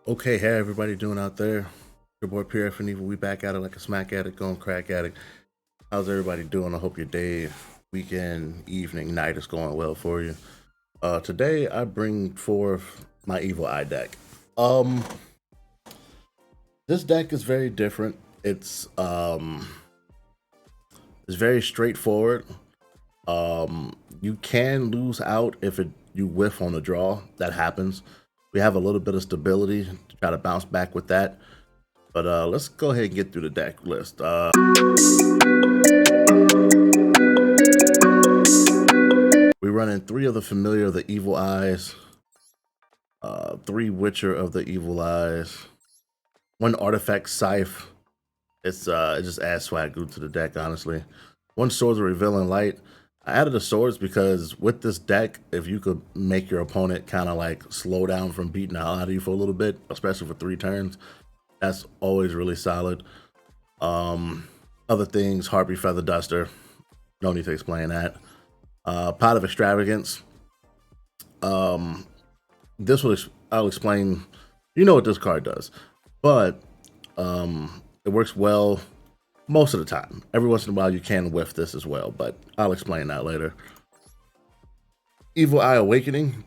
Okay, hey everybody doing out there? Your boy Pierre F. Evil. We back at it like a smack addict, going crack addict. How's everybody doing? I hope your day, weekend, evening, night is going well for you. Today I bring forth my Evil Eye deck. Um, this deck is very different. It's very straightforward. You can lose out if you whiff on a draw. That happens. We have a little bit of stability to try to bounce back with that. But let's go ahead and get through the deck list. We run in 3 of the Familiar of the Evil Eyes, 3 Witcher of the Evil Eyes, 1 Artifact Scythe. It just adds swag glue to the deck, honestly. 1 Swords of Revealing Light. I added the swords because with this deck, if you could make your opponent kind of like slow down from beating the hell out of you for a little bit, especially for 3 turns, that's always really solid. Other things, Harpy Feather Duster. No need to explain that. Pot of Extravagance. This will I'll explain. You know what this card does, but it works well most of the time. Every once in a while, you can whiff this as well, but I'll explain that later. Evil Eye Awakening.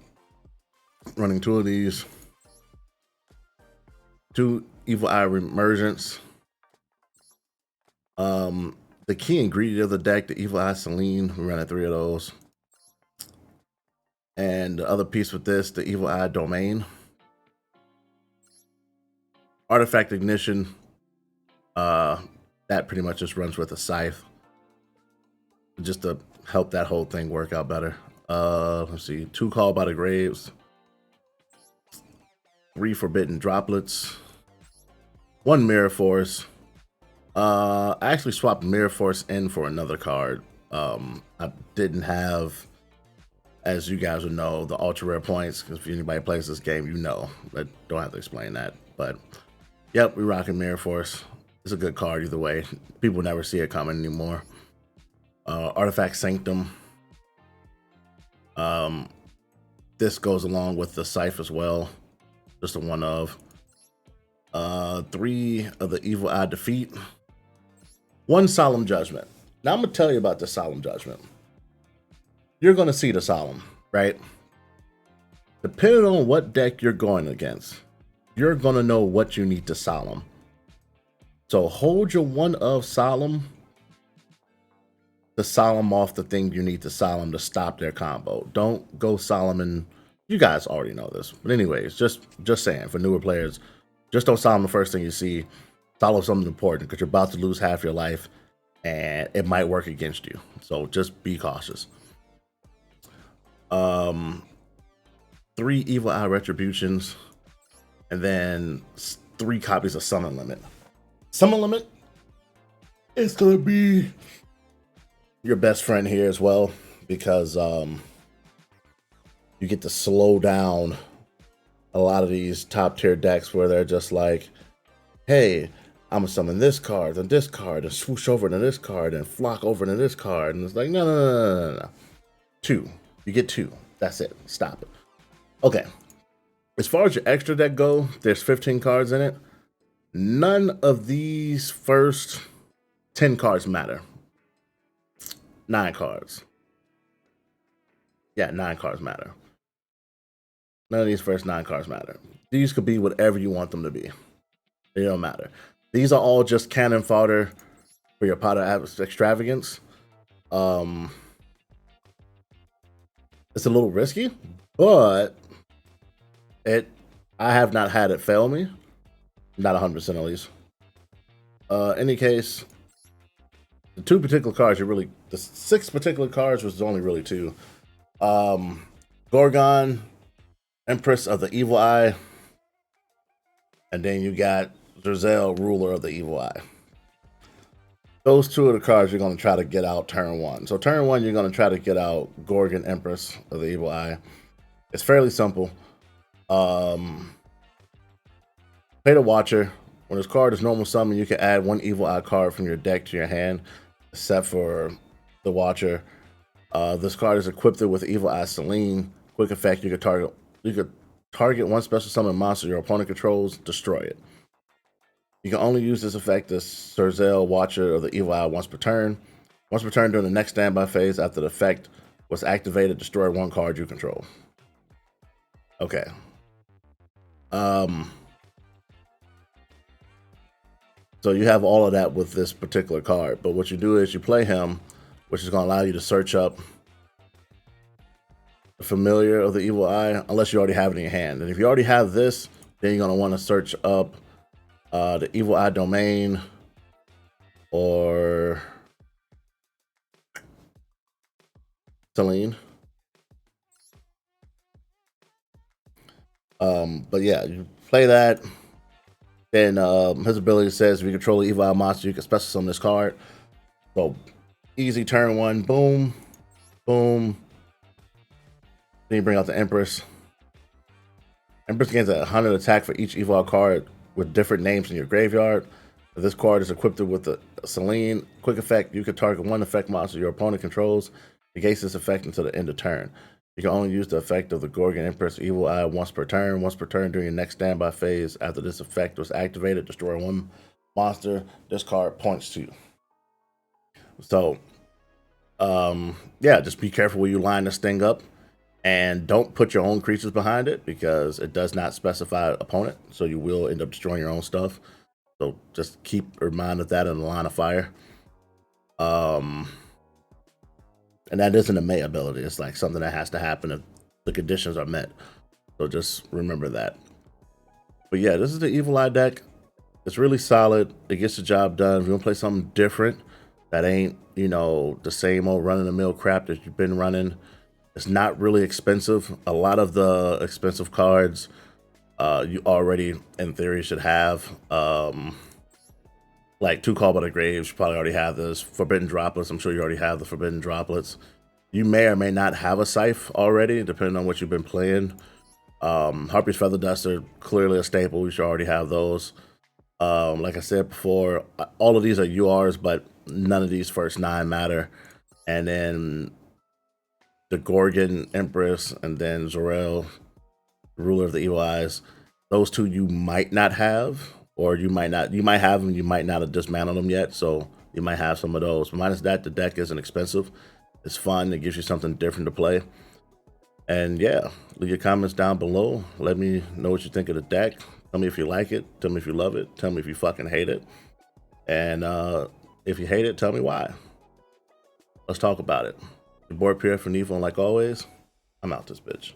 Running 2 of these. 2 Evil Eye Remergence. The key ingredient of the deck, the Evil Eye Selene. We ran 3 of those. And the other piece with this, the Evil Eye Domain. Artifact Ignition. That pretty much just runs with a Scythe. Just to help that whole thing work out better. Let's see. 2 Call by the Graves. 3 Forbidden Droplets. 1 Mirror Force. I actually swapped Mirror Force in for another card. I didn't have, as you guys would know, the ultra rare points, because if anybody plays this game, you know. I don't have to explain that. But yep, we're rocking Mirror Force. It's a good card either way. People never see it coming anymore. Artifact Sanctum. This goes along with the Scythe as well. Just a 1 of. 3 of the Evil Eye Defeat. 1 Solemn Judgment. Now I'm going to tell you about the Solemn Judgment. You're going to see the Solemn, right? Depending on what deck you're going against, you're going to know what you need to Solemn. So hold your 1 of Solemn to Solemn off the thing you need to Solemn to stop their combo. Don't go Solemn, and you guys already know this. But anyways, just saying, for newer players, just don't Solemn the first thing you see. Solemn something important, because you're about to lose half your life, and it might work against you. So just be cautious. 3 Evil Eye Retributions, and then 3 copies of Summon Limit. Summon Limit is going to be your best friend here as well, because you get to slow down a lot of these top tier decks where they're just like, hey, I'm gonna summon this card and this card and swoosh over to this card and flock over to this card. And it's like, no. 2. You get 2. That's it. Stop it. Okay. As far as your extra deck go, there's 15 cards in it. None of these first 10 cards matter. 9 cards. Yeah, 9 cards matter. None of these first 9 cards matter. These could be whatever you want them to be. They don't matter. These are all just cannon fodder for your pot of extravagance. It's a little risky, but I have not had it fail me. Not 100% at least. Any case, the 2 particular cards the 6 particular cards was only really 2. Gorgon, Empress of the Evil Eye, and then you got Giselle, Ruler of the Evil Eye. Those 2 are the cards you're going to try to get out turn 1. So turn 1, you're going to try to get out Gorgon, Empress of the Evil Eye. It's fairly simple. Pay the Watcher. When this card is normal summon, you can add 1 Evil Eye card from your deck to your hand, except for the Watcher. This card is equipped with Evil Eye Selene. Quick effect, you could Target one special summon monster your opponent controls, destroy it. You can only use this effect as Cerzel, Watcher, or the Evil Eye once per turn. Once per turn during the next standby phase after the effect was activated, destroy one card you control. Okay. So you have all of that with this particular card, but what you do is you play him, which is going to allow you to search up the familiar of the Evil Eye, unless you already have it in your hand. And if you already have this, then you're going to want to search up the Evil Eye Domain or Selene. But yeah, you play that. Then his ability says if you control the Evil Eye monster, you can special summon this card. So easy turn one, boom, boom. Then you bring out the Empress. Empress gains a 100 attack for each Evil Eye card with different names in your graveyard. If this card is equipped with the Selene quick effect, you can target one effect monster your opponent controls. Negates this effect until the end of turn. You can only use the effect of the Gorgon Empress Evil Eye once per turn. Once per turn during your next standby phase after this effect was activated, destroy one monster this card points to. So, yeah, just be careful where you line this thing up. And don't put your own creatures behind it because it does not specify opponent. So you will end up destroying your own stuff. So just keep in mind of that in the line of fire. And that isn't a May ability. It's like something that has to happen if the conditions are met. So just remember that. But yeah, this is the Evil Eye deck. It's really solid. It gets the job done. If you want to play something different that ain't, you know, the same old run-of-the-mill crap that you've been running, it's not really expensive. A lot of the expensive cards you already, in theory, should have. Like 2 Call by the Graves, you probably already have this. Forbidden Droplets, I'm sure you already have the Forbidden Droplets. You may or may not have a Scythe already, depending on what you've been playing. Harpy's Feather Duster, clearly a staple. You should already have those. Like I said before, all of these are URs, but none of these first 9 matter. And then the Gorgon Empress, and then Zorel, Ruler of the Evil Eyes. Those 2 you might not have, or you might not. You might have them, you might not have dismantled them yet, so you might have some of those. But minus that, the deck isn't expensive. It's fun. It gives you something different to play. And yeah, leave your comments down below. Let me know what you think of the deck. Tell me if you like it. Tell me if you love it. Tell me if you fucking hate it. And if you hate it, tell me why. Let's talk about it. Your boy Pierre for Nifo, and like always, I'm out this bitch.